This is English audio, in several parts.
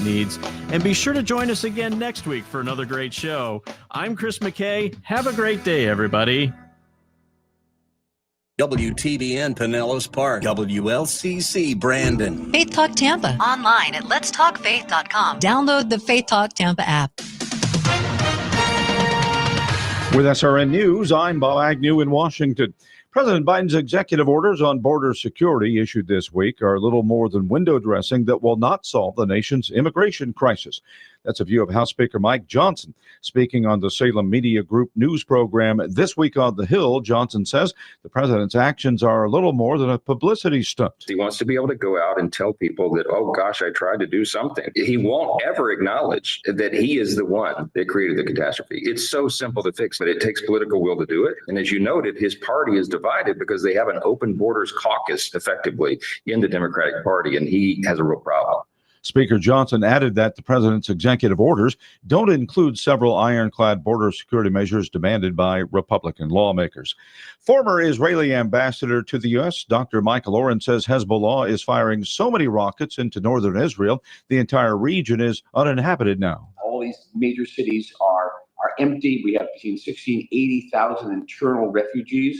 entertainment needs. And be sure to join us again next week for another great show. I'm Chris McKay. Have a great day, everybody. WTBN Pinellas Park, WLCC Brandon. Faith Talk Tampa. Online at letstalkfaith.com. Download the Faith Talk Tampa app. With SRN News, I'm Bob Agnew in Washington. President Biden's executive orders on border security issued this week are little more than window dressing that will not solve the nation's immigration crisis. That's a view of House Speaker Mike Johnson. Speaking on the Salem Media Group news program This Week on the Hill, Johnson says the president's actions are a little more than a publicity stunt. He wants to be able to go out and tell people that, oh gosh, I tried to do something. He won't ever acknowledge that he is the one that created the catastrophe. It's so simple to fix, but it takes political will to do it. And as you noted, his party is divided because they have an open borders caucus effectively in the Democratic Party, and he has a real problem. Speaker Johnson added that the president's executive orders don't include several ironclad border security measures demanded by Republican lawmakers. Former Israeli ambassador to the U.S., Dr. Michael Oren, says Hezbollah is firing so many rockets into northern Israel, the entire region is uninhabited now. All these major cities are empty. We have between 60 and 80,000 internal refugees.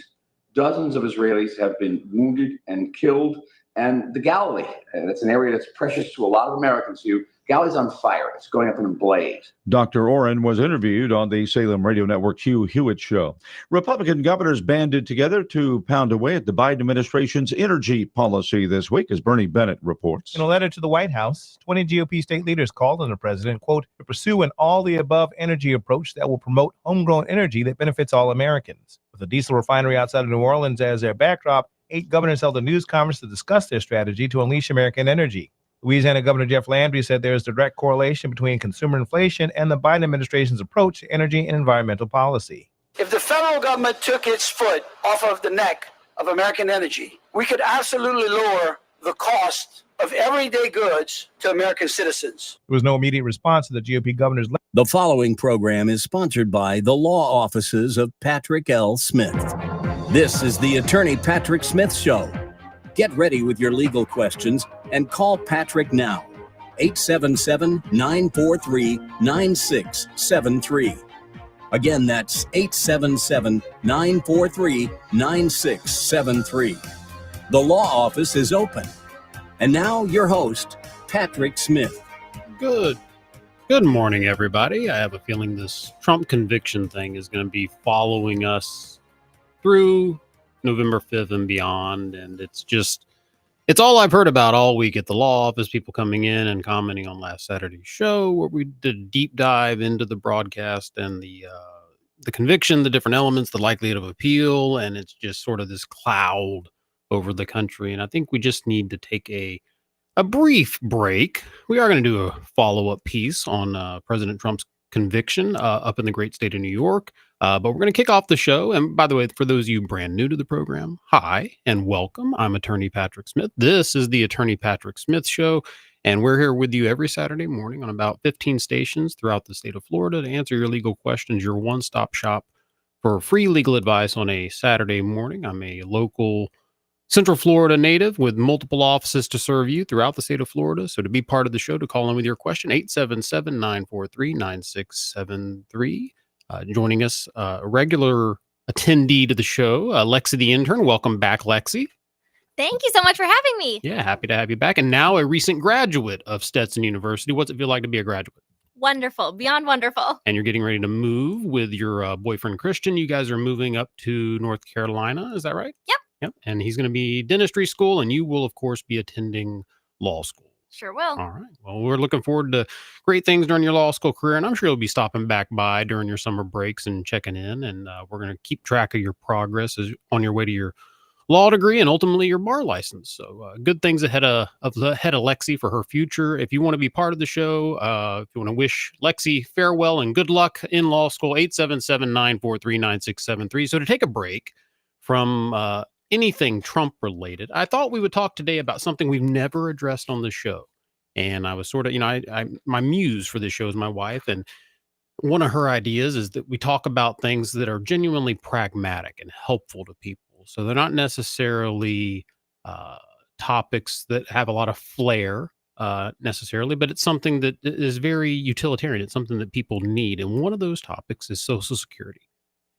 Dozens of Israelis have been wounded and killed. And the Galilee, that's an area that's precious to a lot of Americans. Galilee's on fire. It's going up in a blaze. Dr. Oren was interviewed on the Salem Radio Network Hugh Hewitt Show. Republican governors banded together to pound away at the Biden administration's energy policy this week, as Bernie Bennett reports. In a letter to the White House, 20 GOP state leaders called on the president, quote, to pursue an all-the-above energy approach that will promote homegrown energy that benefits all Americans. With a diesel refinery outside of New Orleans as their backdrop, 8 governors held a news conference to discuss their strategy to unleash American energy. Louisiana Governor Jeff Landry said there is a direct correlation between consumer inflation and the Biden administration's approach to energy and environmental policy. If the federal government took its foot off of the neck of American energy, we could absolutely lower the cost of everyday goods to American citizens. There was no immediate response to the GOP governor's letter. The following program is sponsored by the law offices of Patrick L. Smith. This is the Attorney Patrick Smith Show. Get ready with your legal questions and call Patrick now. 877-943-9673. Again, that's 877-943-9673. The law office is open. And now your host, Patrick Smith. Good morning, everybody. I have a feeling this Trump conviction thing is going to be following us through November 5th and beyond. And it's all I've heard about all week at the law office, people coming in and commenting on last Saturday's show where we did a deep dive into the broadcast and the conviction, the different elements, the likelihood of appeal. And it's just sort of this cloud over the country. And I think we just need to take a brief break. We are going to do a follow-up piece on President Trump's conviction up in the great state of New York. But we're going to kick off the show. And by the way, for those of you brand new to the program, hi and welcome. I'm Attorney Patrick Smith. This is the Attorney Patrick Smith Show. And we're here with you every Saturday morning on about 15 stations throughout the state of Florida to answer your legal questions, your one-stop shop for free legal advice on a Saturday morning. I'm a local Central Florida native with multiple offices to serve you throughout the state of Florida. So to be part of the show, to call in with your question, 877-943-9673. Joining us, a regular attendee to the show, Lexi the intern. Welcome back, Lexi. Thank you so much for having me. Yeah, happy to have you back. And now a recent graduate of Stetson University. What's it feel like to be a graduate? Wonderful, beyond wonderful. And you're getting ready to move with your boyfriend, Christian. You guys are moving up to North Carolina. Is that right? Yep. Yep. And he's going to be dentistry school, and you will, of course, be attending law school. Sure will. All right. Well, we're looking forward to great things during your law school career, and I'm sure you'll be stopping back by during your summer breaks and checking in, and we're going to keep track of your progress as on your way to your law degree and ultimately your bar license. So good things ahead of Lexi for her future. If you want to be part of the show, if you want to wish Lexi farewell and good luck in law school, 877-943-9673. So to take a break from anything Trump related, I thought we would talk today about something we've never addressed on the show. And I was sort of, my muse for this show is my wife. And one of her ideas is that we talk about things that are genuinely pragmatic and helpful to people. So they're not necessarily topics that have a lot of flair, necessarily, but it's something that is very utilitarian. It's something that people need. And one of those topics is Social Security.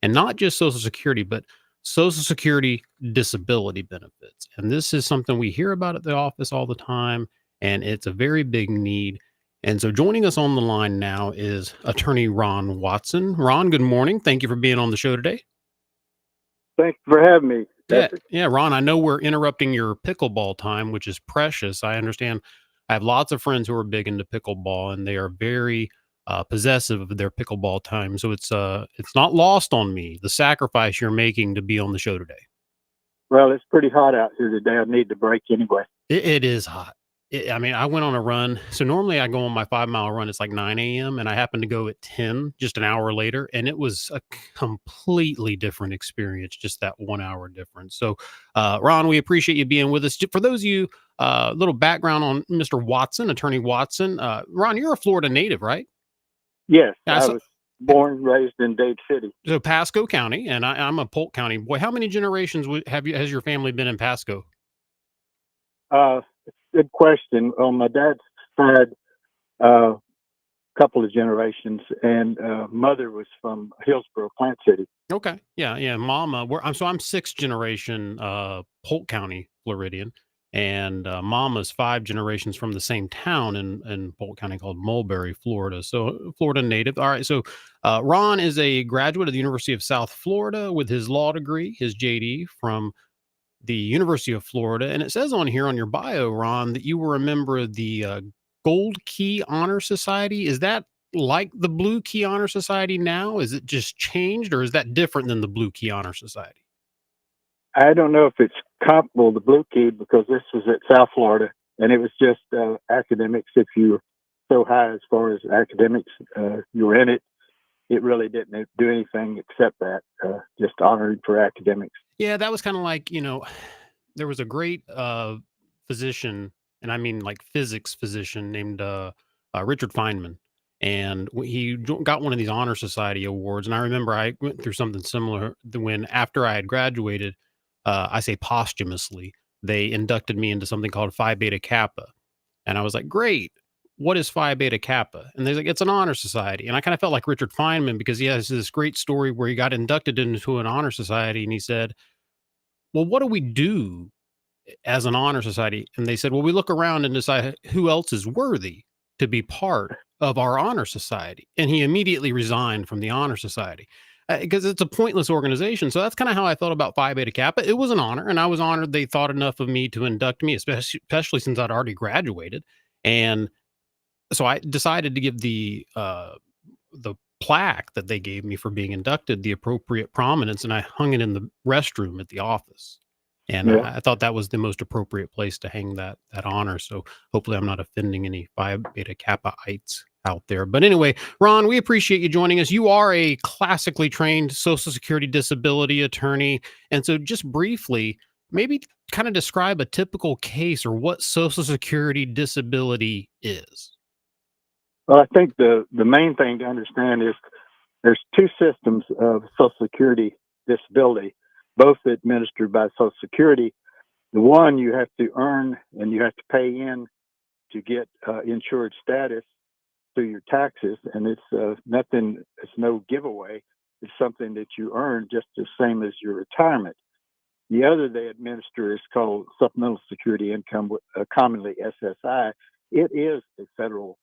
And not just Social Security, but Social Security disability benefits. And this is something we hear about at the office all the time, and it's a very big need. And so joining us on the line now is attorney Ron Watson. Ron, good morning. Thank you for being on the show today. Thanks for having me. Yeah, Ron, I know we're interrupting your pickleball time, which is precious. I understand. I have lots of friends who are big into pickleball, and they are very possessive of their pickleball time. So it's not lost on me, the sacrifice you're making to be on the show today. Well, it's pretty hot out here today. I need the break anyway. It is hot. I mean, I went on a run. So normally I go on my 5-mile run. It's like 9 a.m. and I happened to go at 10, just an hour later. And it was a completely different experience, just that 1 hour difference. So, Ron, we appreciate you being with us. For those of you, a little background on Mr. Watson, attorney Watson. Ron, you're a Florida native, right? Yes. I was born and raised in Dade City. So Pasco County, and I'm a Polk County boy. How many generations has your family been in Pasco? Good question. On my dad's side, a couple of generations, and mother was from Hillsborough, Plant City. Okay, yeah. Mama, I'm 6th generation Polk County Floridian, and Mama's 5 generations from the same town in Polk County called Mulberry, Florida. So Florida native. All right. So Ron is a graduate of the University of South Florida with his law degree, his JD from the University of Florida. And it says on here on your bio, Ron, that you were a member of the Gold Key Honor Society. Is that like the Blue Key Honor Society now? Is it just changed, or is that different than the Blue Key Honor Society? I don't know if it's comparable to Blue Key, because this was at South Florida, and it was just academics. If you were so high as far as academics, you were in it. It really didn't do anything except that, just honored for academics. Yeah, that was kind of like, there was a great physician, and I mean like physics physician, named Richard Feynman. And he got one of these honor society awards. And I remember I went through something similar when, after I had graduated, I say posthumously, they inducted me into something called Phi Beta Kappa. And I was like, great. What is Phi Beta Kappa? And they're like, it's an honor society. And I kind of felt like Richard Feynman, because he has this great story where he got inducted into an honor society. And he said, well, what do we do as an honor society? And they said, well, we look around and decide who else is worthy to be part of our honor society. And he immediately resigned from the honor society because it's a pointless organization. So that's kind of how I felt about Phi Beta Kappa. It was an honor, and I was honored they thought enough of me to induct me, especially since I'd already graduated. And so I decided to give the plaque that they gave me for being inducted the appropriate prominence, and I hung it in the restroom at the office. And I thought that was the most appropriate place to hang that honor. So hopefully I'm not offending any Phi Beta Kappaites out there. But anyway, Ron, we appreciate you joining us. You are a classically trained Social Security disability attorney. And so just briefly, maybe kind of describe a typical case or what Social Security disability is. Well, I think the main thing to understand is there's 2 systems of Social Security disability, both administered by Social Security. The one you have to earn and you have to pay in to get insured status through your taxes, and it's nothing. It's no giveaway. It's something that you earn just the same as your retirement. The other they administer is called Supplemental Security Income, commonly SSI. It is a federal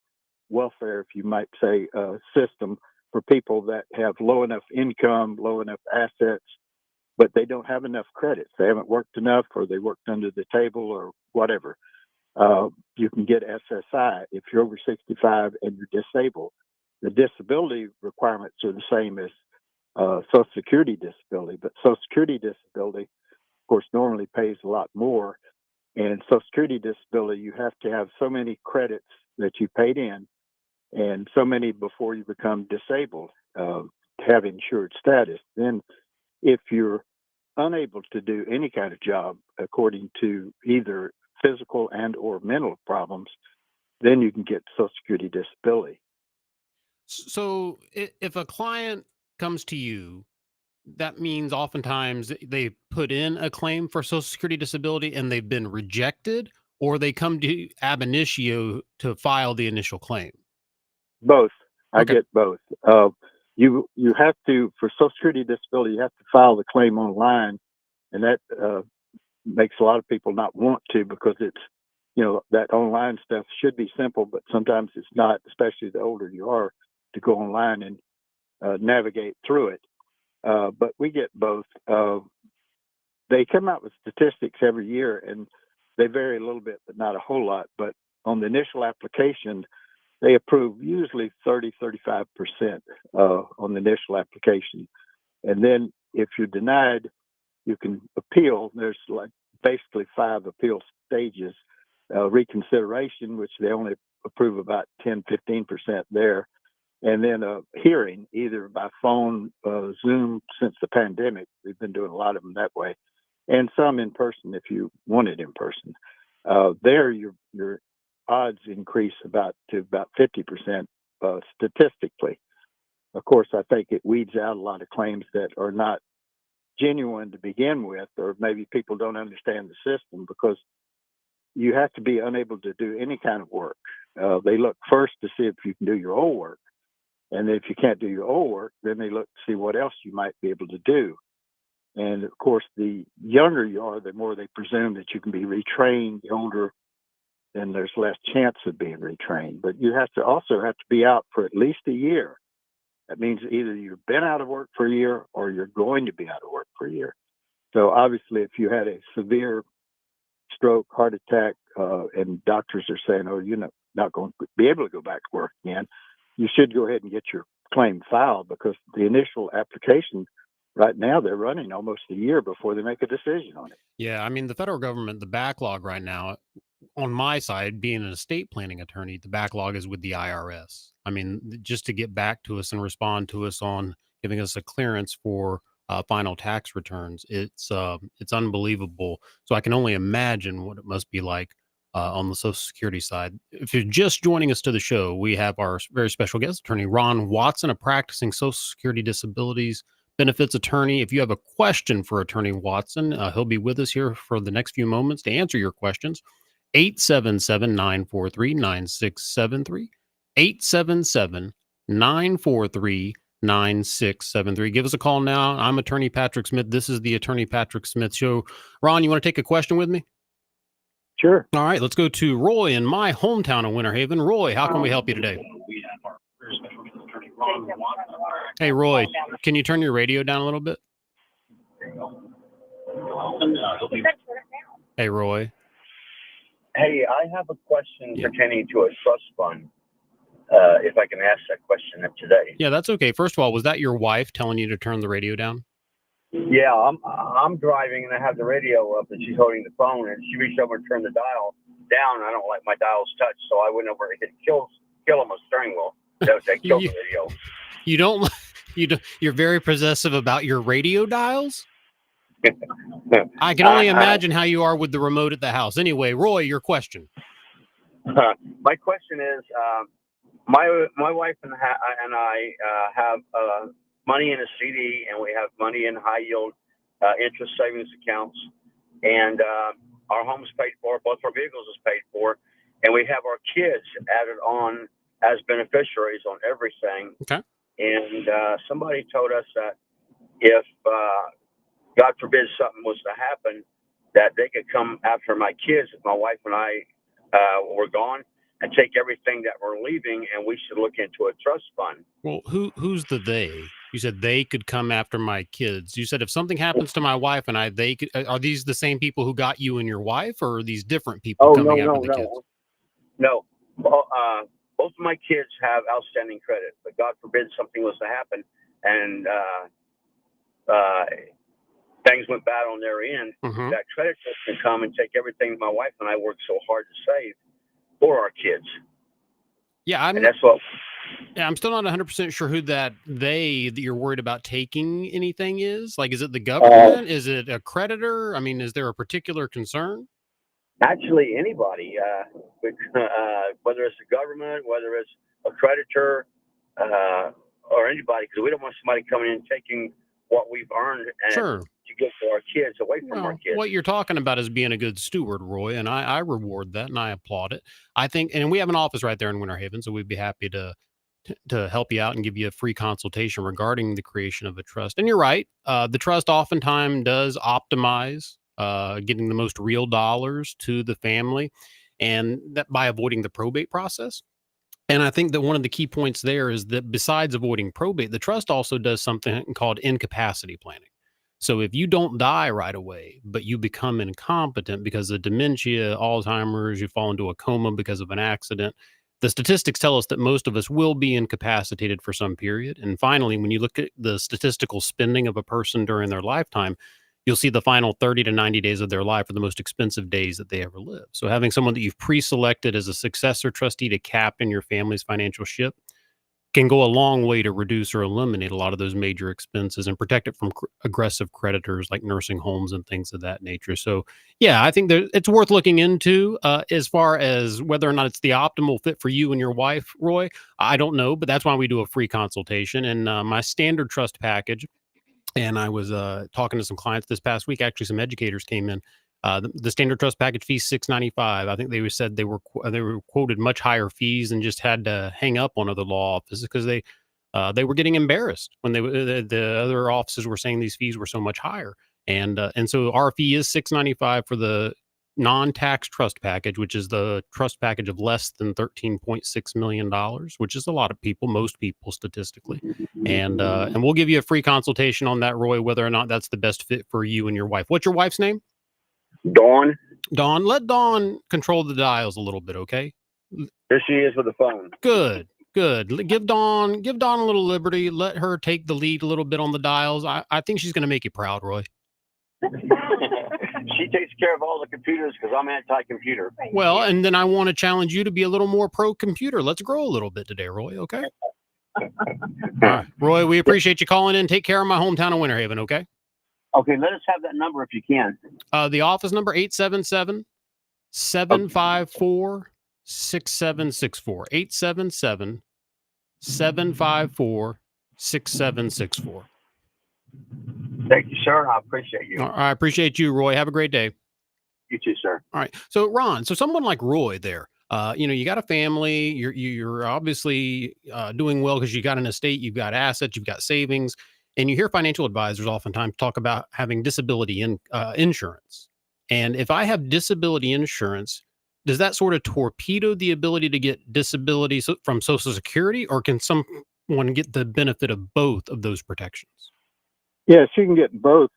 welfare, if you might say, system for people that have low enough income, low enough assets, but they don't have enough credits. They haven't worked enough, or they worked under the table, or whatever. You can get SSI if you're over 65 and you're disabled. The disability requirements are the same as Social Security disability, but Social Security disability, of course, normally pays a lot more. And Social Security disability, you have to have so many credits that you paid in, and so many before you become disabled, have insured status. Then if you're unable to do any kind of job according to either physical and or mental problems, then you can get Social Security disability. So if a client comes to you, that means oftentimes they put in a claim for Social Security disability and they've been rejected, or they come to ab initio to file the initial claim? Both. I Okay. get both. You have to, for Social Security disability, you have to file the claim online, and that makes a lot of people not want to, because it's, that online stuff should be simple, but sometimes it's not, especially the older you are, to go online and navigate through it. But we get both. They come out with statistics every year, and they vary a little bit, but not a whole lot. But on the initial application, they approve usually 30-35% on the initial application. And then if you're denied, you can appeal. There's like basically 5 appeal stages. Reconsideration, which they only approve about 10-15% there. And then a hearing, either by phone, Zoom, since the pandemic. We've been doing a lot of them that way. And some in person if you want it in person. There, your odds increase to about 50% statistically. Of course, I think it weeds out a lot of claims that are not genuine to begin with, or maybe people don't understand the system, because you have to be unable to do any kind of work. They look first to see if you can do your own work. And if you can't do your own work, then they look to see what else you might be able to do. And of course, the younger you are, the more they presume that you can be retrained. The older, then there's less chance of being retrained. But you also have to be out for at least a year. That means either you've been out of work for a year or you're going to be out of work for a year. So obviously, if you had a severe stroke, heart attack, and doctors are saying, oh, you're not going to be able to go back to work again, you should go ahead and get your claim filed, because the initial application right now, they're running almost a year before they make a decision on it. Yeah, I mean, the federal government, the backlog right now, on my side, being an estate planning attorney, the backlog is with the IRS. I mean, just to get back to us and respond to us on giving us a clearance for final tax returns, it's unbelievable. So I can only imagine what it must be like on the Social Security side. If you're just joining us to the show, we have our very special guest attorney, Ron Watson, a practicing Social Security disabilities benefits attorney. If you have a question for Attorney Watson, he'll be with us here for the next few moments to answer your questions. 877-943-9673. 877-943-9673. Give us a call now. I'm Attorney Patrick Smith. This is the Attorney Patrick Smith Show. Ron, you want to take a question with me? Sure. All right, let's go to Roy in my hometown of Winter Haven. Roy, how can we help you today? Hey, Roy, can you turn your radio down a little bit? Hey, Roy. Hey, I have a question pertaining to a trust fund. If I can ask that question today. Yeah, that's okay. First of all, was that your wife telling you to turn the radio down? Yeah, I'm driving and I have the radio up and she's holding the phone and she reached over and turned the dial down. I don't like my dials touched, so I went over and hit kill on my steering wheel. That killed the radio. You're very possessive about your radio dials? I can only imagine how you are with the remote at the house. Anyway, Roy, your question. My question is, my wife and I have money in a CD, and we have money in high yield interest savings accounts, and our home's paid for. Both our vehicles is paid for, and we have our kids added on as beneficiaries on everything. Okay. And somebody told us that if God forbid something was to happen, that they could come after my kids if my wife and I were gone and take everything that we're leaving, and we should look into a trust fund. Well, who's the they? You said they could come after my kids. You said if something happens to my wife and I, they could. Are these the same people who got you and your wife, or are these different people coming after the kids? No. Well, both of my kids have outstanding credit, but God forbid something was to happen and things went bad on their end. Mm-hmm. That credit can come and take everything my wife and I worked so hard to save for our kids. Yeah, and that's what. Yeah, I'm still not 100% sure who that you're worried about taking anything is. Like, is it the government? Is it a creditor? I mean, is there a particular concern? Actually, anybody, whether it's the government, whether it's a creditor, or anybody, because we don't want somebody coming in and taking what we've earned and Sure. to give to our kids away from our Well, kids. what you're talking about is being a good steward, Roy, and I reward that and I applaud it. I think, and we have an office right there in Winter Haven, so we'd be happy to help you out and give you a free consultation regarding the creation of a trust. And you're right, the trust oftentimes does optimize getting the most real dollars to the family, and that by avoiding the probate process. And I think that one of the key points there is that besides avoiding probate, the trust also does something called incapacity planning. So if you don't die right away, but you become incompetent because of dementia, Alzheimer's, you fall into a coma because of an accident, the statistics tell us that most of us will be incapacitated for some period. And finally, when you look at the statistical spending of a person during their lifetime, you'll see the final 30 to 90 days of their life are the most expensive days that they ever live. So having someone that you've pre-selected as a successor trustee to captain your family's financial ship can go a long way to reduce or eliminate a lot of those major expenses and protect it from aggressive creditors like nursing homes and things of that nature. So, yeah, I think it's worth looking into as far as whether or not it's the optimal fit for you and your wife, Roy. I don't know, but that's why we do a free consultation. And my standard trust package, and I was talking to some clients this past week. Actually, some educators came in. The standard trust package fee $695. I think they said they were quoted much higher fees and just had to hang up on other law offices because they were getting embarrassed when the other offices were saying these fees were so much higher. And so our fee is $695 for the non-tax trust package, which is the trust package of less than $13.6 million, which is a lot of people, most people statistically. And we'll give you a free consultation on that, Roy, whether or not that's the best fit for you and your wife. What's your wife's name? Dawn. Dawn. Let Dawn control the dials a little bit, okay? There she is with the phone. Good. Give Dawn a little liberty. Let her take the lead a little bit on the dials. I think she's going to make you proud, Roy. She takes care of all the computers because I'm anti-computer. Well, and then I want to challenge you to be a little more pro-computer. Let's grow a little bit today, Roy, okay? All right. Roy, we appreciate you calling in. Take care of my hometown of Winter Haven, okay? Okay, let us have that number if you can. The office number, 877-754-6764. 877-754-6764. Thank you, sir. I appreciate you. I appreciate you, Roy. Have a great day. You too, sir. All right. So, Ron, someone like Roy there, you got a family, you're obviously doing well because you got an estate, you've got assets, you've got savings, and you hear financial advisors oftentimes talk about having disability insurance. And if I have disability insurance, does that sort of torpedo the ability to get disability from Social Security, or can someone get the benefit of both of those protections? Yes, you can get both.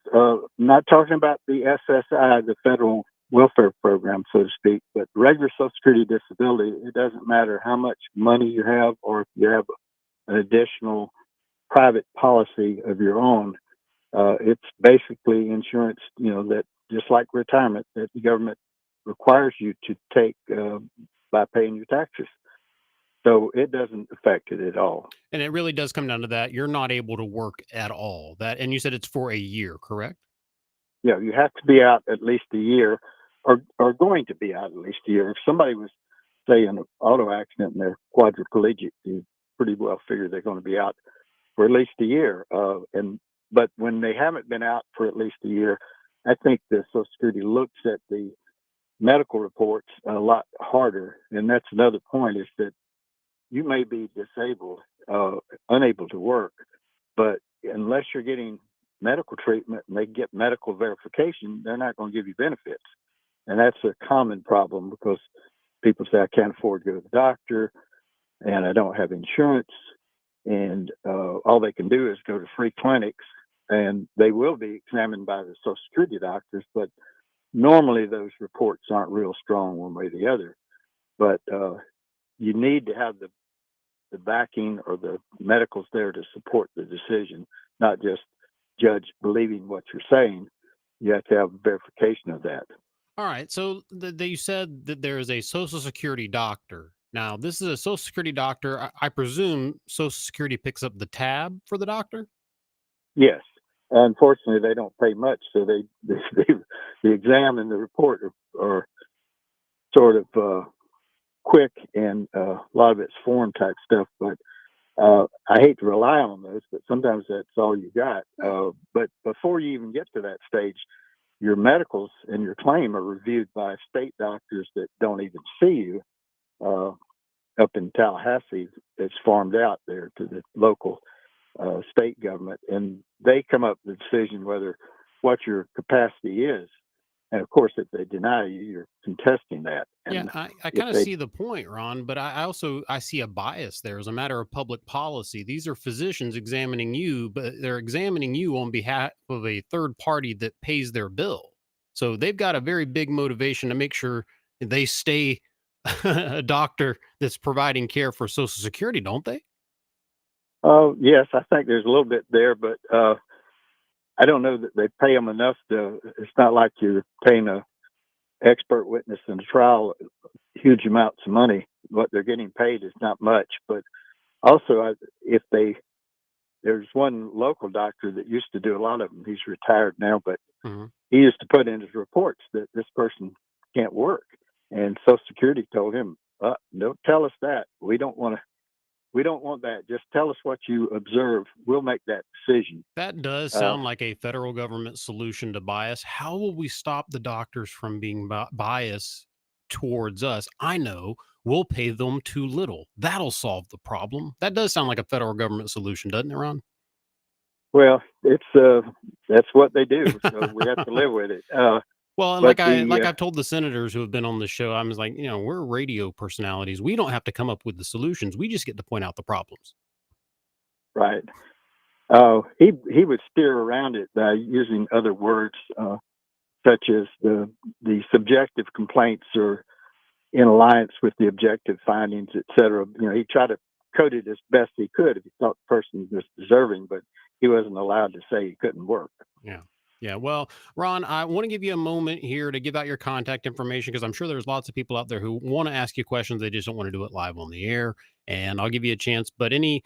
Not talking about the SSI, the federal welfare program, so to speak, but regular Social Security disability. It doesn't matter how much money you have or if you have an additional private policy of your own. It's basically insurance, that just like retirement, that the government requires you to take by paying your taxes. So it doesn't affect it at all. And it really does come down to that. You're not able to work at all. And you said it's for a year, correct? Yeah, you have to be out at least a year, or going to be out at least a year. If somebody was, say, in an auto accident and they're quadriplegic, you pretty well figure they're going to be out for at least a year. But when they haven't been out for at least a year, I think the Social Security looks at the medical reports a lot harder. And that's another point, is that you may be disabled, unable to work, but unless you're getting medical treatment and they get medical verification, they're not going to give you benefits. And that's a common problem because people say, I can't afford to go to the doctor and I don't have insurance. And all they can do is go to free clinics, and they will be examined by the Social Security doctors, but normally those reports aren't real strong one way or the other. But you need to have the backing or the medicals there to support the decision, not just judge believing what you're saying. You have to have verification of that. All right. So you said that there is a Social Security doctor. Now, this is a Social Security doctor. I presume Social Security picks up the tab for the doctor? Yes. Unfortunately, they don't pay much, so the exam and the report are sort of quick, and a lot of it's form type stuff. But I hate to rely on those, but sometimes that's all you got. But before you even get to that stage, your medicals and your claim are reviewed by state doctors that don't even see you. Up in Tallahassee, it's farmed out there to the local state government, and they come up with the decision whether what your capacity is. And of course, if they deny you, you're contesting that. Yeah, And I if kind of they see the point, Ron, but I also I see a bias there as a matter of public policy. These are physicians examining you, but they're examining you on behalf of a third party that pays their bill. So they've got a very big motivation to make sure they stay a doctor that's providing care for Social Security, don't they? Oh, yes, I think there's a little bit there, but I don't know that they pay them enough to. It's not like you're paying a expert witness in a trial huge amounts of money. What they're getting paid is not much. But also, if there's one local doctor that used to do a lot of them. He's retired now, but Mhm. he used to put in his reports that this person can't work, and Social Security told him, "Don't tell us that. We don't want to. We don't want that. Just tell us what you observe. We'll make that decision." That does Uh, sound like a federal government solution to bias. How will we stop the doctors from being biased towards us? I know we'll pay them too little. That'll solve the problem. That does sound like a federal government solution, doesn't it, Ron? well, it's that's what they do, so we have to live with it. Well, and But like I've told the senators who have been on the show, I'm just like, we're radio personalities. We don't have to come up with the solutions. We just get to point out the problems. right, he would steer around it by using other words, such as the subjective complaints are in alliance with the objective findings, et cetera. He tried to code it as best he could if he thought the person was deserving, but he wasn't allowed to say he couldn't work. Yeah. Yeah. Well, Ron, I want to give you a moment here to give out your contact information because I'm sure there's lots of people out there who want to ask you questions. They just don't want to do it live on the air. And I'll give you a chance. But any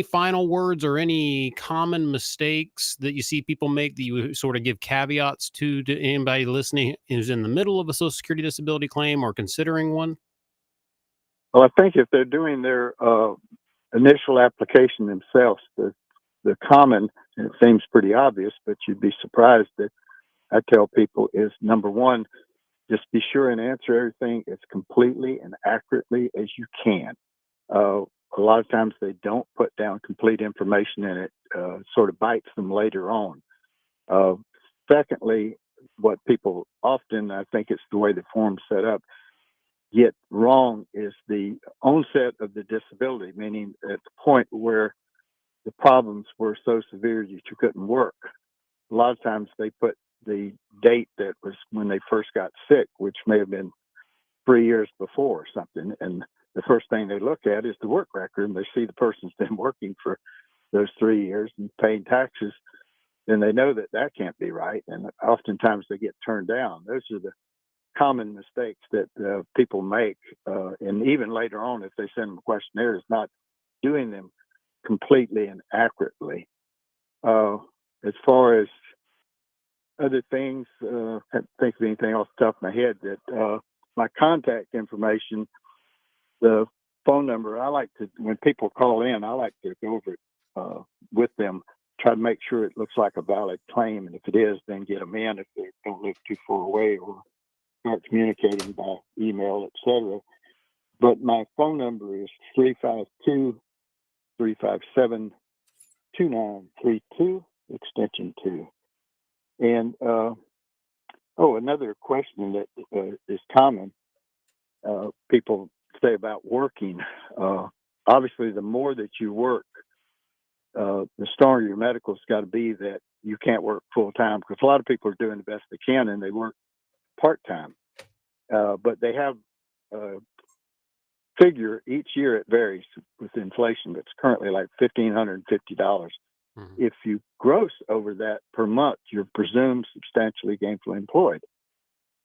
final words or any common mistakes that you see people make that you sort of give caveats to anybody listening who's in the middle of a Social Security disability claim or considering one? Well, I think if they're doing their initial application themselves, the common, and it seems pretty obvious, but you'd be surprised that I tell people is number one, just be sure and answer everything as completely and accurately as you can. A lot of times they don't put down complete information and it sort of bites them later on. Secondly, what people often, I think it's the way the form's set up, get wrong is the onset of the disability, meaning at the point where the problems were so severe that you couldn't work. A lot of times they put the date that was when they first got sick, which may have been 3 years before or something. And the first thing they look at is the work record, and they see the person's been working for those 3 years and paying taxes. Then they know that that can't be right. And oftentimes they get turned down. Those are the common mistakes that people make. And even later on, if they send them questionnaires, not doing them completely and accurately. As far as other things, I can't think of anything off the top of my head. That my contact information, the phone number, I like to, when people call in, I like to go over it with them, try to make sure it looks like a valid claim. And if it is, then get them in if they don't live too far away, or start communicating by email, etc. But my phone number is 352-357-2932, extension 2. And another question that is common, people say about working. Obviously, the more that you work, the stronger your medical's got to be that you can't work full time, because a lot of people are doing the best they can and they work part time. But they have figure each year, it varies with inflation, but it's currently like $1,550. If you gross over that per month, you're presumed substantially gainfully employed.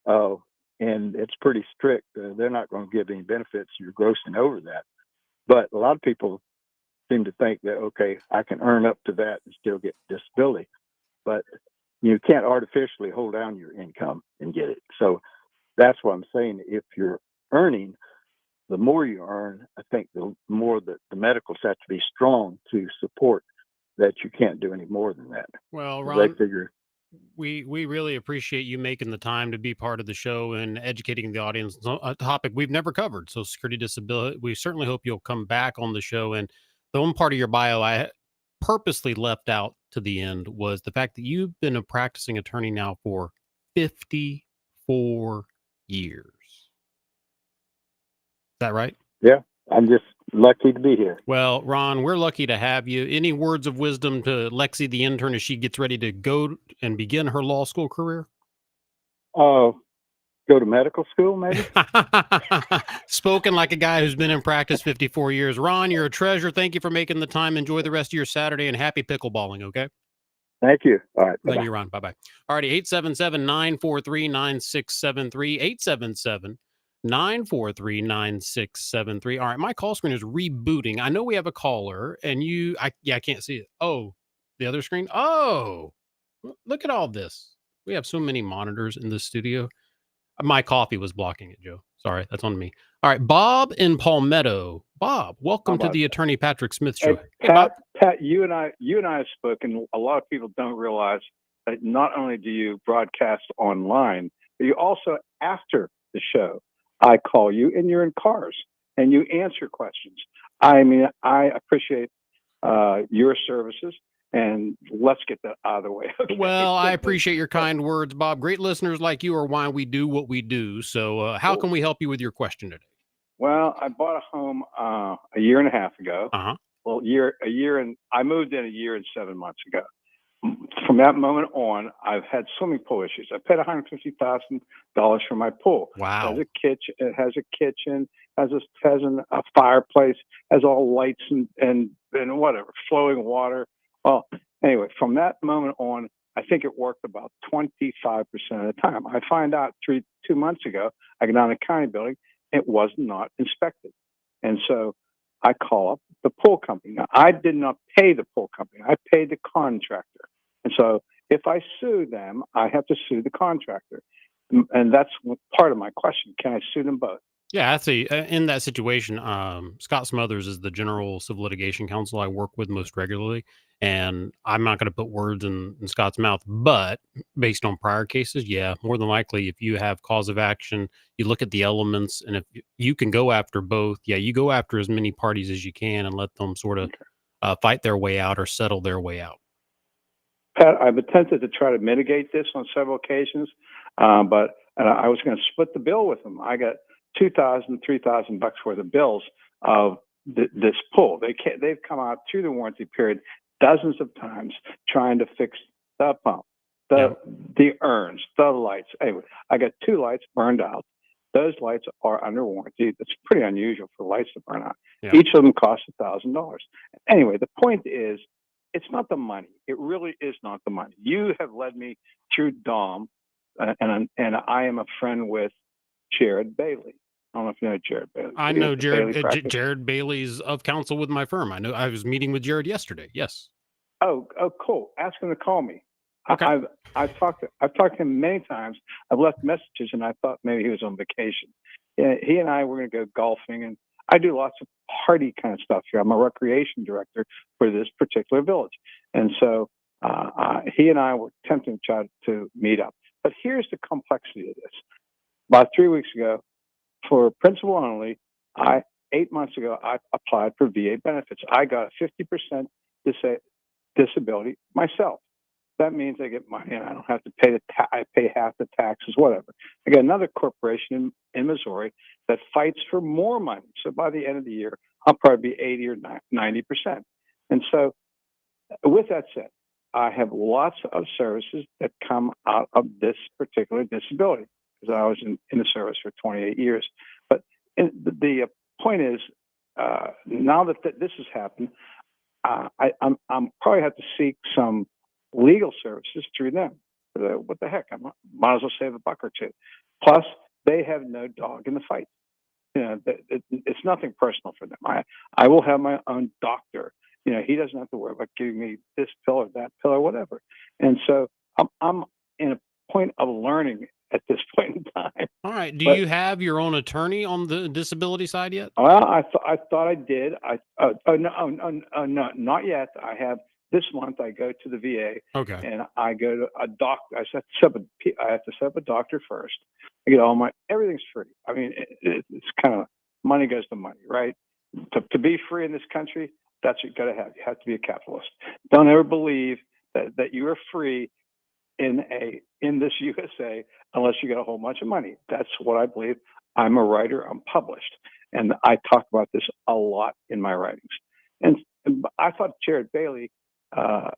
And it's pretty strict. They're not going to give any benefits. You're grossing over that. But a lot of people seem to think that, okay, I can earn up to that and still get disability. But you can't artificially hold down your income and get it. So that's what I'm saying. If you're earning, the more you earn, I think the more that the medicals have to be strong to support that you can't do any more than that. Well, 'Cause they Ron, figure, we really appreciate you making the time to be part of the show and educating the audience on a topic we've never covered, Social Security disability. We certainly hope you'll come back on the show. And the one part of your bio I purposely left out to the end was the fact that you've been a practicing attorney now for 54 years. Is that right? yeah, I'm just lucky to be here. Well, Ron, we're lucky to have you. Any words of wisdom to Lexi, the intern, as she gets ready to go and begin her law school career? Go to medical school, maybe? Spoken like a guy who's been in practice 54 years. Ron, you're a treasure. Thank you for making the time. Enjoy the rest of your Saturday and happy pickleballing, okay? Thank you. All right. Thank bye-bye. you, Ron. Bye-bye. All righty, 877-943-9673. 877-943-9673. All right, my call screen is rebooting. I know we have a caller, and I can't see it. Oh, the other screen? Oh, look at all this. We have so many monitors in the studio. My coffee was blocking it, Joe. Sorry, that's on me. All right, Bob in Palmetto. Bob, welcome to the Attorney Patrick Smith Show. Hey, Pat, you and I have spoken. A lot of people don't realize that not only do you broadcast online, but you also, after the show, I call you and you're in cars and you answer questions. I mean, I appreciate your services. And let's get that out of the way. Okay? Well, I appreciate your kind words, Bob. Great listeners like you are why we do what we do. So how can we help you with your question today? Well, I bought a home a year and a half ago. Uh-huh. Well, I moved in a year and 7 months ago. From that moment on, I've had swimming pool issues. I paid $150,000 for my pool. Wow. It has a kitchen, has a fireplace, has all lights and whatever, flowing water. Well, anyway, from that moment on, I think it worked about 25% of the time. I find out 2 months ago, I get on a county building, it was not inspected. And so I call up the pool company. Now, I did not pay the pool company. I paid the contractor. And so if I sue them, I have to sue the contractor. And that's part of my question. Can I sue them both? Yeah, in that situation, Scott Smothers is the general civil litigation counsel I work with most regularly. And I'm not going to put words in Scott's mouth, but based on prior cases, yeah, more than likely, if you have cause of action, you look at the elements, and if you can go after both, yeah, you go after as many parties as you can and let them sort of fight their way out or settle their way out. Pat, I've attempted to try to mitigate this on several occasions, but I was going to split the bill with them. I got $2,000, $3,000 worth of bills of this pool. They've come out through the warranty period dozens of times trying to fix the pump, the urns, the lights. Anyway, I got 2 lights burned out. Those lights are under warranty. That's pretty unusual for lights to burn out. Yeah. Each of them costs $1,000. Anyway, the point is, it's not the money. It really is not the money. You have led me through DOM, and I am a friend with Jared Bailey. I don't know if you know Jared Bailey. I know Jared. Jared Bailey's of counsel with my firm. I know. I was meeting with Jared yesterday. Yes. Oh, cool. Ask him to call me. Okay. I've talked to him many times. I've left messages, and I thought maybe he was on vacation. Yeah, he and I were going to go golfing, and I do lots of party kind of stuff here. I'm a recreation director for this particular village, and so he and I were attempting to try to meet up. But here's the complexity of this. About 3 weeks ago, for principal only, 8 months ago, I applied for VA benefits. I got a 50% disability myself. That means I get money and I don't have to pay I pay half the taxes, whatever. I got another corporation in Missouri that fights for more money. So by the end of the year, I'll probably be 80 or 90%. And so with that said, I have lots of services that come out of this particular disability because I was in the service for 28 years. But the point is, now that this has happened, I'm probably have to seek some legal services through them. What the heck? I might as well save $1 or $2. Plus, they have no dog in the fight. You know, it's nothing personal for them. I will have my own doctor. You know, he doesn't have to worry about giving me this pill or that pill or whatever. And so I'm in a point of learning at this point in time. All right. Do But- you have your own attorney on the disability side yet? Well, I thought I did. No, not yet. I have this month. I go to the VA. Okay. And I go to a doctor. I have to set up a doctor first. I get everything's free. I mean, it's kind of money goes to money, right? To be free in this country, that's what you got to have. You have to be a capitalist. Don't ever believe that you are free in this USA unless you got a whole bunch of money. That's what I believe. I'm a writer. I'm published, and I talk about this a lot in my writings. And I thought Jared Bailey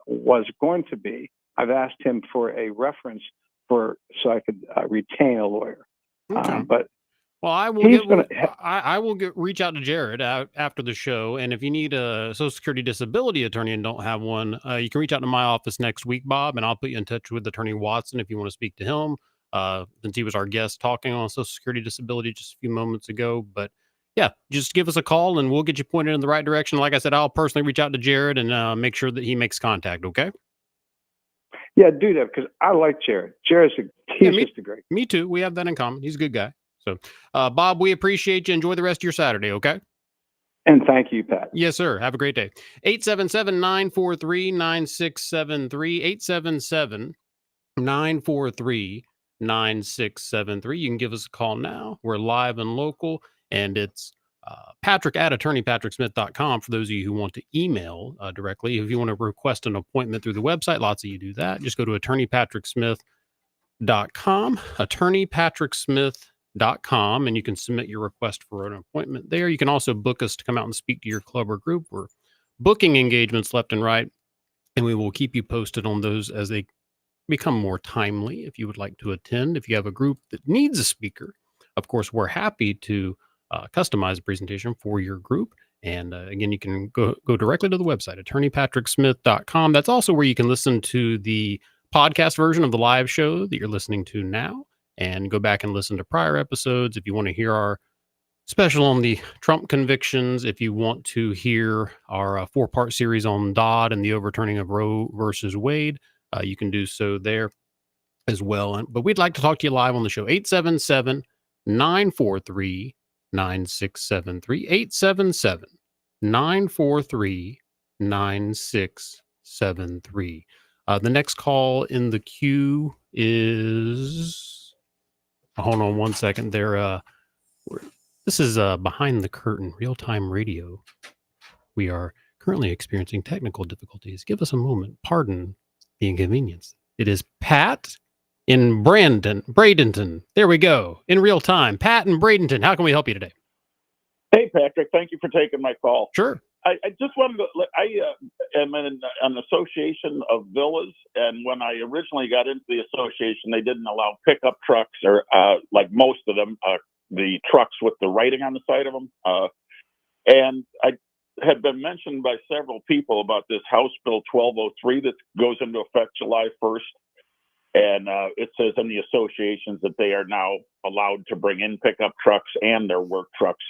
was going to be. I've asked him for a reference so I could retain a lawyer. Okay. But Well, I will he's get. gonna. I will reach out to Jared after the show, and if you need a Social Security disability attorney and don't have one, you can reach out to my office next week, Bob, and I'll put you in touch with Attorney Watson if you want to speak to him. Since he was our guest talking on Social Security disability just a few moments ago, but yeah, just give us a call and we'll get you pointed in the right direction. Like I said, I'll personally reach out to Jared and make sure that he makes contact. Okay. Yeah, do that because I like Jared. He's just a great. Me too. We have that in common. He's a good guy. So, Bob, we appreciate you. Enjoy the rest of your Saturday, okay? And thank you, Pat. Yes, sir. Have a great day. 877-943-9673. 877-943-9673. You can give us a call now. We're live and local, and it's Patrick at attorneypatricksmith.com for those of you who want to email directly. If you want to request an appointment through the website, lots of you do that. Just go to attorneypatricksmith.com, attorneypatricksmith.com, and you can submit your request for an appointment there. You can also book us to come out and speak to your club or group. We're booking engagements left and right, and we will keep you posted on those as they become more timely. If you would like to attend, if you have a group that needs a speaker, of course, we're happy to customize a presentation for your group. And again, you can go directly to the website, attorneypatricksmith.com. That's also where you can listen to the podcast version of the live show that you're listening to now and go back and listen to prior episodes. If you want to hear our special on the Trump convictions, if you want to hear our 4-part series on Dodd and the overturning of Roe versus Wade, you can do so there as well. But we'd like to talk to you live on the show. 877-943-9673. 877-943-9673. The next call in the queue is, hold on one second there. This is Behind the Curtain, real-time radio. We are currently experiencing technical difficulties. Give us a moment. Pardon the inconvenience. It is Pat in Bradenton. There we go. In real time. Pat in Bradenton. How can we help you today? Hey, Patrick. Thank you for taking my call. Sure. I just wanted to, I am in an association of villas, and when I originally got into the association, they didn't allow pickup trucks or like most of them, the trucks with the writing on the side of them. And I had been mentioned by several people about this House Bill 1203 that goes into effect July 1st. And it says in the associations that they are now allowed to bring in pickup trucks and their work trucks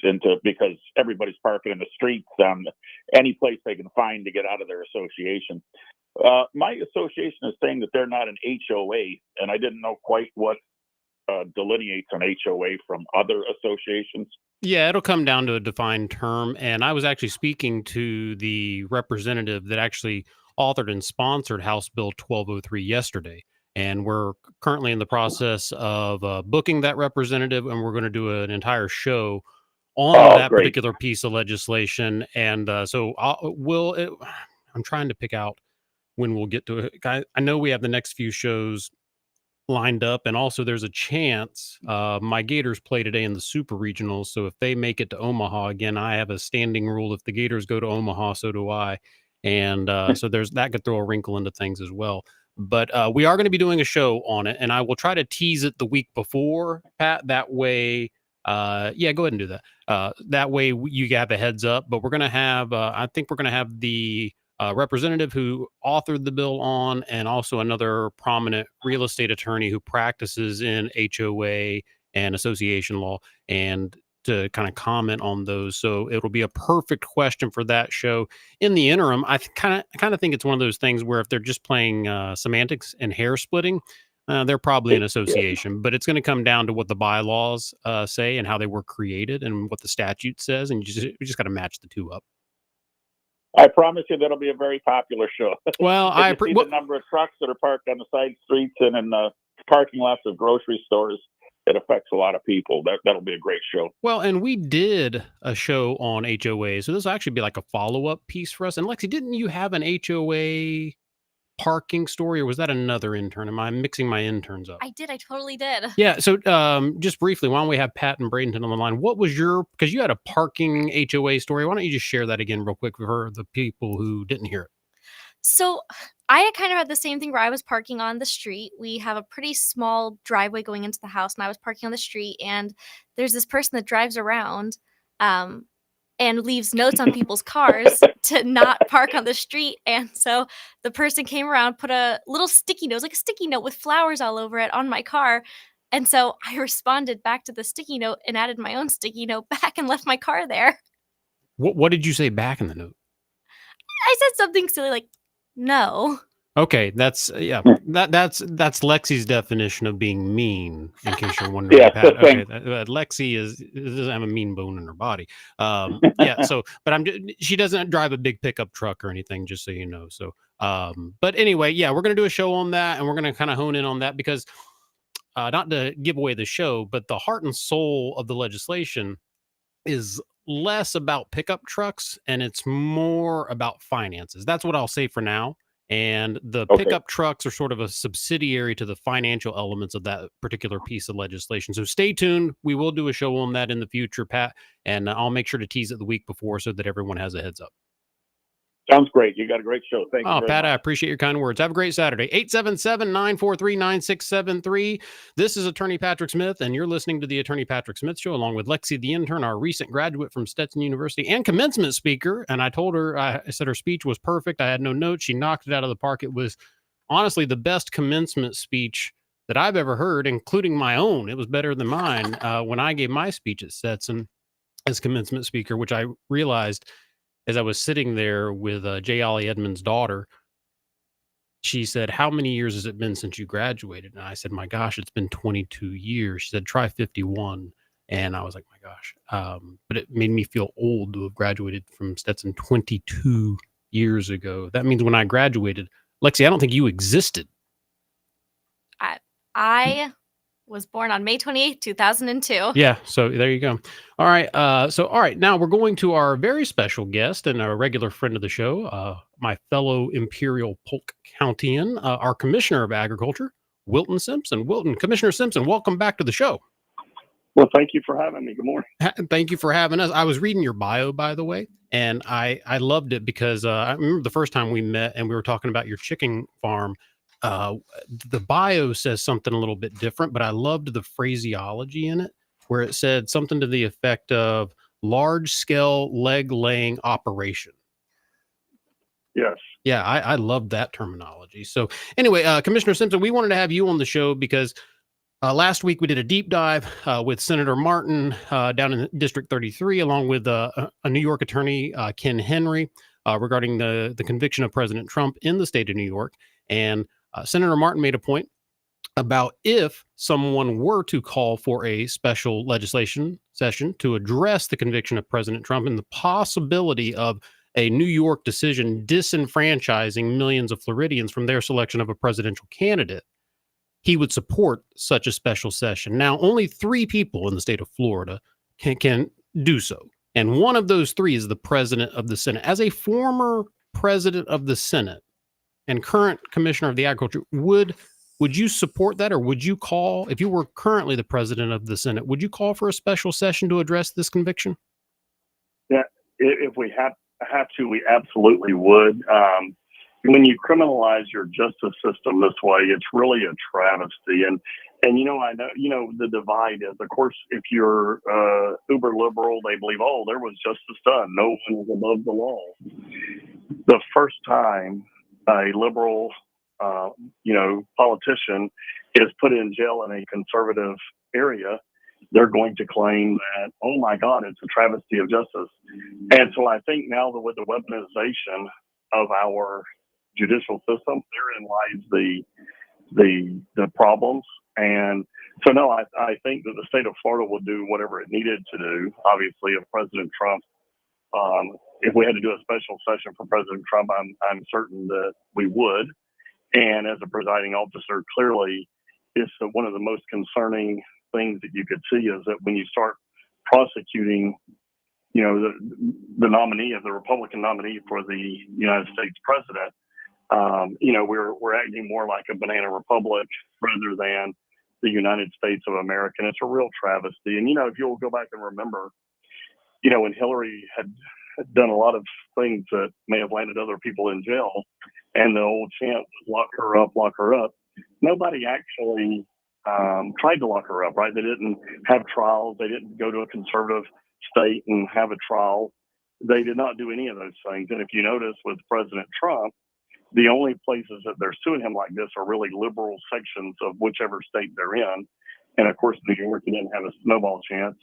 because everybody's parking in the streets on any place they can find to get out of their association. My association is saying that they're not an HOA, and I didn't know quite what delineates an HOA from other associations. Yeah, it'll come down to a defined term. And I was actually speaking to the representative that actually authored and sponsored House Bill 1203 yesterday. And we're currently in the process of booking that representative, and we're going to do an entire show on that particular piece of legislation. And so I'm trying to pick out when we'll get to it. I know we have the next few shows lined up, and also there's a chance my Gators play today in the Super Regionals. So if they make it to Omaha again, I have a standing rule: if the Gators go to Omaha, so do I. And so that could throw a wrinkle into things as well. But we are going to be doing a show on it, and I will try to tease it the week before, Pat. That way, yeah, go ahead and do that. That way you have a heads up. But we're going to have, I think we're going to have the representative who authored the bill on, and also another prominent real estate attorney who practices in HOA and association law, and to kind of comment on those. So it'll be a perfect question for that show. In the interim, I kind of think it's one of those things where if they're just playing semantics and hair splitting, They're probably an association, but it's going to come down to what the bylaws say and how they were created and what the statute says, and you just got to match the two up. I promise you that'll be a very popular show. Well, I see the number of trucks that are parked on the side streets and in the parking lots of grocery stores. It affects a lot of people. That'll be a great show. Well, and we did a show on HOA, so this will actually be like a follow-up piece for us. And Lexi, didn't you have an HOA parking story, or was that another intern? Am I mixing my interns up? I did. I totally did. Yeah. So just briefly, why don't we have Pat and Bradenton on the line? What was because you had a parking HOA story. Why don't you just share that again real quick for the people who didn't hear it? So I had kind of had the same thing where I was parking on the street. We have a pretty small driveway going into the house, and I was parking on the street, and there's this person that drives around and leaves notes on people's cars to not park on the street. And so the person came around, put a little sticky note, like a sticky note with flowers all over it on my car. And so I responded back to the sticky note and added my own sticky note back and left my car there. What did you say back in the note? I said something silly like, no. Okay, that's that's Lexi's definition of being mean. In case you're wondering, Yeah, Pat. the thing. Okay, Lexi doesn't have a mean bone in her body. Yeah. So, but she doesn't drive a big pickup truck or anything, just so you know. So, but anyway, yeah, we're gonna do a show on that, and we're gonna kind of hone in on that because, not to give away the show, but the heart and soul of the legislation is less about pickup trucks and it's more about finances. That's what I'll say for now. And the pickup trucks are sort of a subsidiary to the financial elements of that particular piece of legislation. So stay tuned. We will do a show on that in the future, Pat, and I'll make sure to tease it the week before so that everyone has a heads up. Sounds great. You got a great show. Thank you. Oh, Pat, I appreciate your kind words. Have a great Saturday. 877-943-9673. This is Attorney Patrick Smith, and you're listening to the Attorney Patrick Smith Show, along with Lexi, the intern, our recent graduate from Stetson University and commencement speaker. And I told her, I said her speech was perfect. I had no notes. She knocked it out of the park. It was honestly the best commencement speech that I've ever heard, including my own. It was better than mine when I gave my speech at Stetson as commencement speaker, which I realized as I was sitting there with J. Ollie Edmonds' daughter. She said, "How many years has it been since you graduated?" And I said, "My gosh, it's been 22 years. She said, "Try 51. And I was like, "My gosh." But it made me feel old to have graduated from Stetson 22 years ago. That means when I graduated, Lexi, I don't think you existed. I was born on May 28th, 2002. Yeah, so there you go. All right, now we're going to our very special guest and a regular friend of the show, my fellow Imperial Polk Countian, our Commissioner of Agriculture, Wilton Simpson. Wilton, Commissioner Simpson, welcome back to the show. Well, thank you for having me. Good morning. Thank you for having us. I was reading your bio, by the way, and I loved it because I remember the first time we met and we were talking about your chicken farm. The bio says something a little bit different, but I loved the phraseology in it where it said something to the effect of large scale leg laying operation. Yes. Yeah, I love that terminology. So anyway, Commissioner Simpson, we wanted to have you on the show because last week we did a deep dive with Senator Martin down in District 33, along with a New York attorney, Ken Henry, regarding the conviction of President Trump in the state of New York. And Senator Martin made a point about if someone were to call for a special legislation session to address the conviction of President Trump and the possibility of a New York decision disenfranchising millions of Floridians from their selection of a presidential candidate, he would support such a special session. Now, only 3 people in the state of Florida can do so. And one of those 3 is the president of the Senate. As a former president of the Senate and current commissioner of the agriculture, would you support that, or would you call, if you were currently the president of the Senate, would you call for a special session to address this conviction? Yeah, if we have to, we absolutely would. When you criminalize your justice system this way, it's really a travesty. And I know the divide is, of course, if you're uber liberal, they believe, oh, there was justice done. No one is above the law. The first time a liberal, politician is put in jail in a conservative area, they're going to claim that, oh my God, it's a travesty of justice. And so I think now that with the weaponization of our judicial system, therein lies the problems. And so, no, I think that the state of Florida will do whatever it needed to do. Obviously, if President Trump, if we had to do a special session for President Trump, I'm certain that we would. And as a presiding officer, clearly, it's one of the most concerning things that you could see is that when you start prosecuting, the nominee of the Republican nominee for the United States president, we're acting more like a banana republic rather than the United States of America. And it's a real travesty. And, if you'll go back and remember, when Hillary had done a lot of things that may have landed other people in jail, and the old chant was lock her up, nobody actually tried to lock her up, right? They didn't have trials. They didn't go to a conservative state and have a trial. They did not do any of those things. And if you notice with President Trump, the only places that they're suing him like this are really liberal sections of whichever state they're in. And of course, New York didn't have a snowball chance,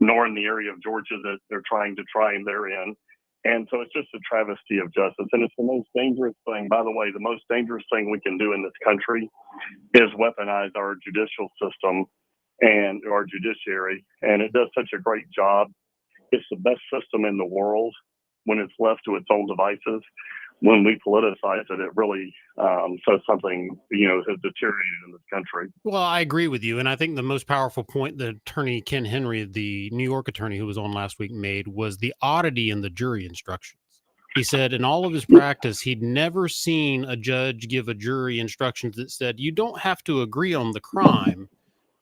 nor in the area of Georgia that they're trying to try and they're in. And so it's just a travesty of justice. And it's the most dangerous thing. By the way, the most dangerous thing we can do in this country is weaponize our judicial system and our judiciary. And it does such a great job. It's the best system in the world when it's left to its own devices. When we politicize it, it really says something, has deteriorated in this country. Well, I agree with you. And I think the most powerful point that attorney Ken Henry, the New York attorney who was on last week, made was the oddity in the jury instructions. He said in all of his practice, he'd never seen a judge give a jury instructions that said, you don't have to agree on the crime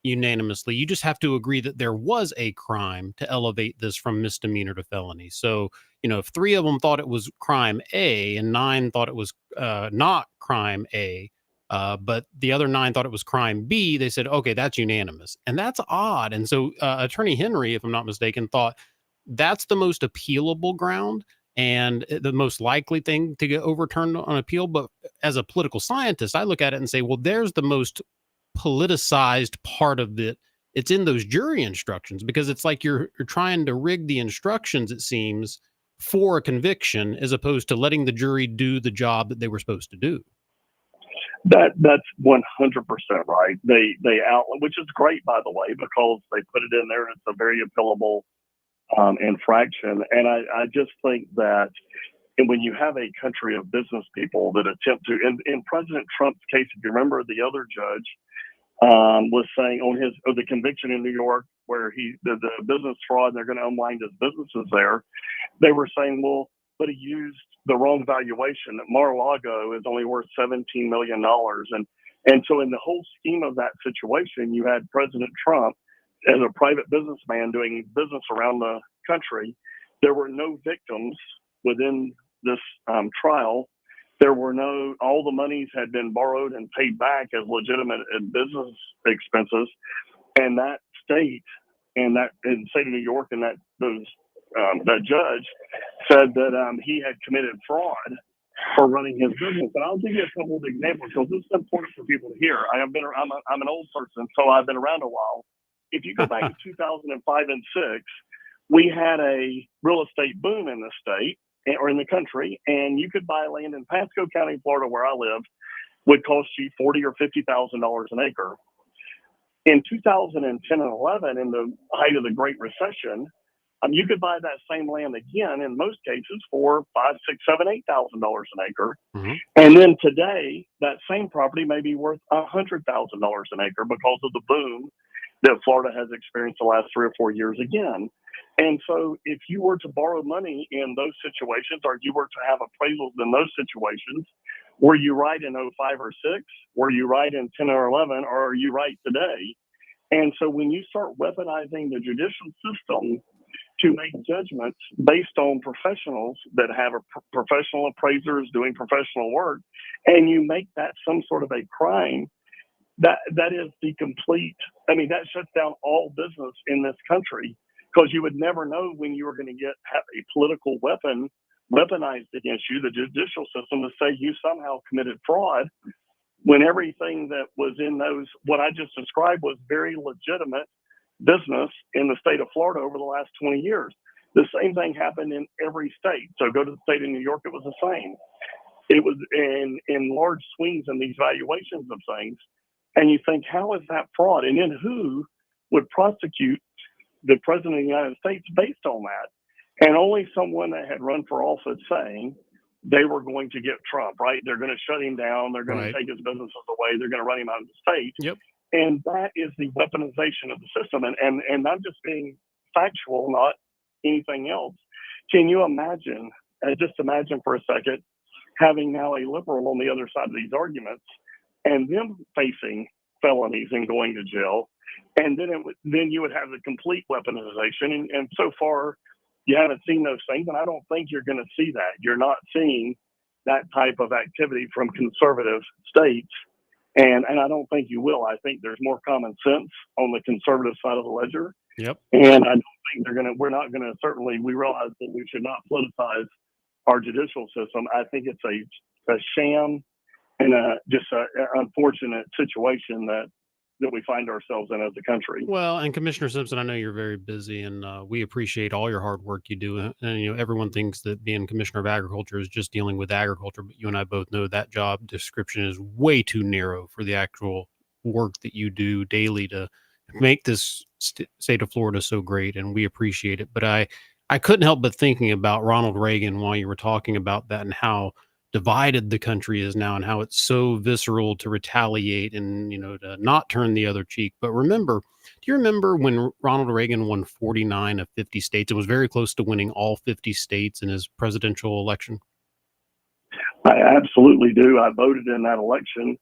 unanimously. You just have to agree that there was a crime to elevate this from misdemeanor to felony. So, if 3 of them thought it was crime A and 9 thought it was not crime A, but the other 9 thought it was crime B, they said, okay, that's unanimous. And that's odd. And so Attorney Henry, if I'm not mistaken, thought that's the most appealable ground and the most likely thing to get overturned on appeal. But as a political scientist, I look at it and say, well, there's the most politicized part of it. It's in those jury instructions because it's like you're trying to rig the instructions, it seems, for a conviction as opposed to letting the jury do the job that they were supposed to do. That's 100% right. They outline, which is great, by the way, because they put it in there and it's a very appealable infraction. And I just think that when you have a country of business people that attempt to, in President Trump's case, if you remember, the other judge was saying on the conviction in New York where the business fraud, they're going to unwind his businesses there. They were saying, well, but he used the wrong valuation. That Mar-a-Lago is only worth $17 million. And so in the whole scheme of that situation, you had President Trump as a private businessman doing business around the country. There were no victims within this trial. There were all the monies had been borrowed and paid back as legitimate business expenses. And that state and the state of New York and that judge said that he had committed fraud for running his business. And I'll give you a couple of examples because this is important for people to hear. I'm an old person, so I've been around a while. If you go back to 2005 and 6, we had a real estate boom in the state or in the country, and you could buy land in Pasco County, Florida, where I live, would cost you $40,000 or $50,000 an acre. In 2010 and 11, in the height of the Great Recession, you could buy that same land again in most cases for $5,000, $6,000, $7,000, $8,000 an acre. Mm-hmm. And then today, that same property may be worth $100,000 an acre because of the boom that Florida has experienced the last 3 or 4 years again. And so if you were to borrow money in those situations, or you were to have appraisals in those situations, were you right in 05 or 6? Were you right in 10 or 11? Or are you right today? And so when you start weaponizing the judicial system to make judgments based on professionals that have professional appraisers doing professional work, and you make that some sort of a crime, that is the complete, that shuts down all business in this country, because you would never know when you were going to have a political weapon weaponized against you, the judicial system, to say you somehow committed fraud, when everything that was in what I just described was very legitimate business in the state of Florida over the last 20 years. The same thing happened in every state. So go to the state of New York, it was the same. It was in large swings in these valuations of things. And you think, how is that fraud? And then who would prosecute the president of the United States based on that? And only someone that had run for office saying they were going to get Trump, right? They're going to shut him down. They're going to take his businesses away. They're going to run him out of the state. Yep. And that is the weaponization of the system. And I'm just being factual, not anything else. Can you imagine, just imagine for a second, having now a liberal on the other side of these arguments and them facing felonies and going to jail. And then you would have the complete weaponization. And so far, you haven't seen those things. And I don't think you're going to see that. You're not seeing that type of activity from conservative states. And I don't think you will. I think there's more common sense on the conservative side of the ledger. Yep. And I don't think we're not going to, certainly we realize that we should not politicize our judicial system. I think it's a sham and just an unfortunate situation that we find ourselves in as a country. Well, and Commissioner Simpson, I know you're very busy, and we appreciate all your hard work you do. And you know, everyone thinks that being Commissioner of Agriculture is just dealing with agriculture, but you and I both know that job description is way too narrow for the actual work that you do daily to make this state of Florida so great, and we appreciate it. But I couldn't help but thinking about Ronald Reagan while you were talking about that and how divided the country is now and how it's so visceral to retaliate and, you know, to not turn the other cheek. But do you remember when Ronald Reagan won 49 of 50 states? It was very close to winning all 50 states in his presidential election. I absolutely do. I voted in that election.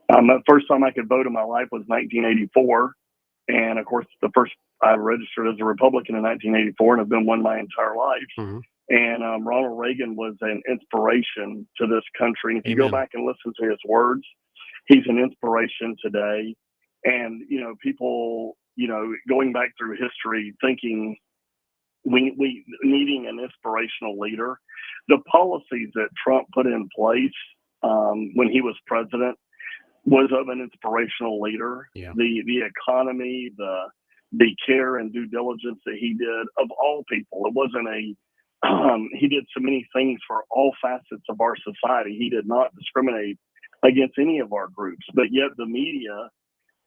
The first time I could vote in my life was 1984. And of course, I registered as a Republican in 1984 and have been one my entire life. Mm-hmm. And Ronald Reagan was an inspiration to this country. And if you go back and listen to his words, he's an inspiration today. And, you know, people, you know, going back through history, thinking we needing an inspirational leader. The policies that Trump put in place when he was president was of an inspirational leader. Yeah. The economy, the care and due diligence that he did of all people. It wasn't he did so many things for all facets of our society. He did not discriminate against any of our groups, but yet the media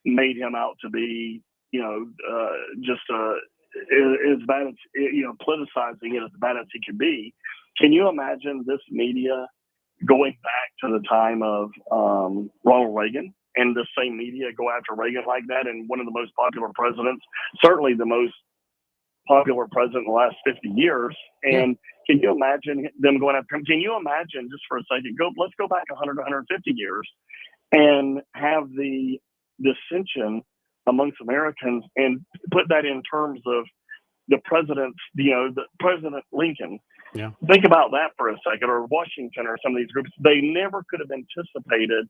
made him out to be, you know, just as bad as, you know, politicizing it as bad as he could be. Can you imagine this media going back to the time of Ronald Reagan and the same media go after Reagan like that? And one of the most popular presidents, certainly the most popular president in the last 50 years. And can you imagine them going after him? Can you imagine, just for a second, let's go back 100, 150 years and have the dissension amongst Americans and put that in terms of the president's, you know, the President Lincoln. Yeah. Think about that for a second, or Washington, or some of these groups. They never could have anticipated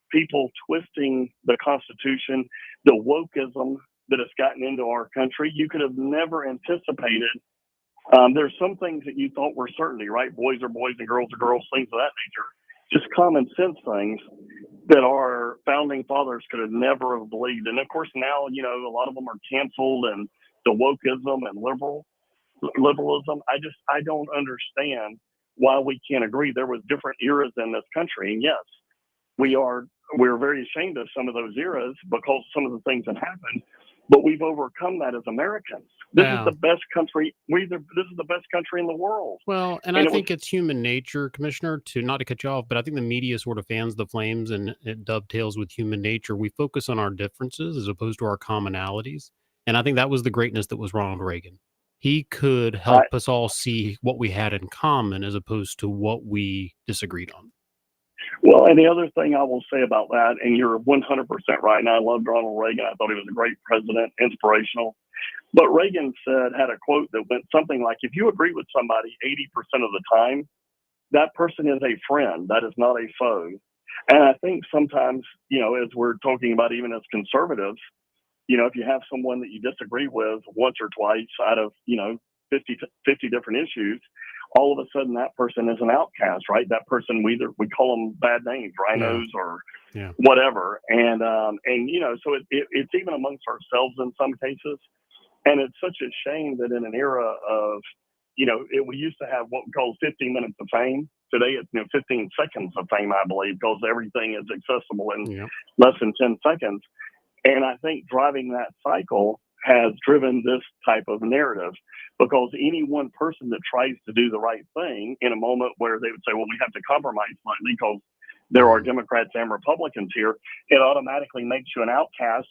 people twisting the Constitution, the wokeism that has gotten into our country. You could have never anticipated. There's some things that you thought were certainty, right? Boys are boys and girls are girls, things of that nature. Just common sense things that our founding fathers could have never have believed. And of course, now, you know, a lot of them are canceled, and the wokeism and liberalism. I don't understand why we can't agree. There was different eras in this country. And yes, we're very ashamed of some of those eras because some of the things that happened, but we've overcome that as Americans. This is the best country. This is the best country in the world. Well, and I think it's human nature, Commissioner, not to cut you off, but I think the media sort of fans the flames and it dovetails with human nature. We focus on our differences as opposed to our commonalities. And I think that was the greatness that was Ronald Reagan. He could help us all see what we had in common as opposed to what we disagreed on. Well, and the other thing I will say about that, and you're 100% right, and I loved Ronald Reagan. I thought he was a great president, inspirational. But Reagan had a quote that went something like, if you agree with somebody 80% of the time, that person is a friend. That is not a foe. And I think sometimes, you know, as we're talking about even as conservatives, you know, if you have someone that you disagree with once or twice out of, you know, 50 different issues, all of a sudden that person is an outcast, right? That person, we call them bad names, rhinos or whatever. And you know, so it's even amongst ourselves in some cases. And it's such a shame that in an era of, you know, we used to have what we call 15 minutes of fame. Today it's 15 seconds of fame, I believe, because everything is accessible in less than 10 seconds. And I think driving that cycle has driven this type of narrative, because any one person that tries to do the right thing in a moment where they would say, well, we have to compromise slightly because there are Democrats and Republicans here, it automatically makes you an outcast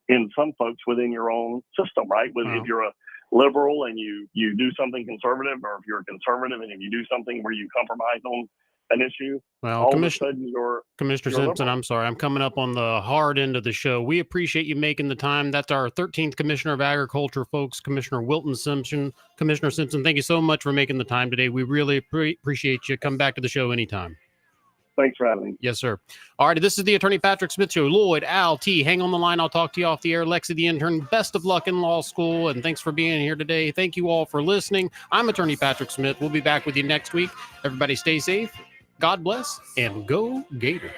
in some folks within your own system, right? If you're a liberal and you do something conservative, or if you're a conservative and if you do something where you compromise on an issue, well, all of a sudden Commissioner Simpson, I'm sorry, I'm coming up on the hard end of the show. We appreciate you making the time. That's our 13th Commissioner of Agriculture, folks, Commissioner Wilton Simpson. Commissioner Simpson, thank you so much for making the time today. We really appreciate you. Come back to the show anytime. Thanks for having me. Yes, sir. All right, this is the Attorney Patrick Smith Show. Lloyd, Al, T, hang on the line. I'll talk to you off the air. Lexi, the intern, best of luck in law school, and thanks for being here today. Thank you all for listening. I'm Attorney Patrick Smith. We'll be back with you next week. Everybody stay safe. God bless, and go Gators.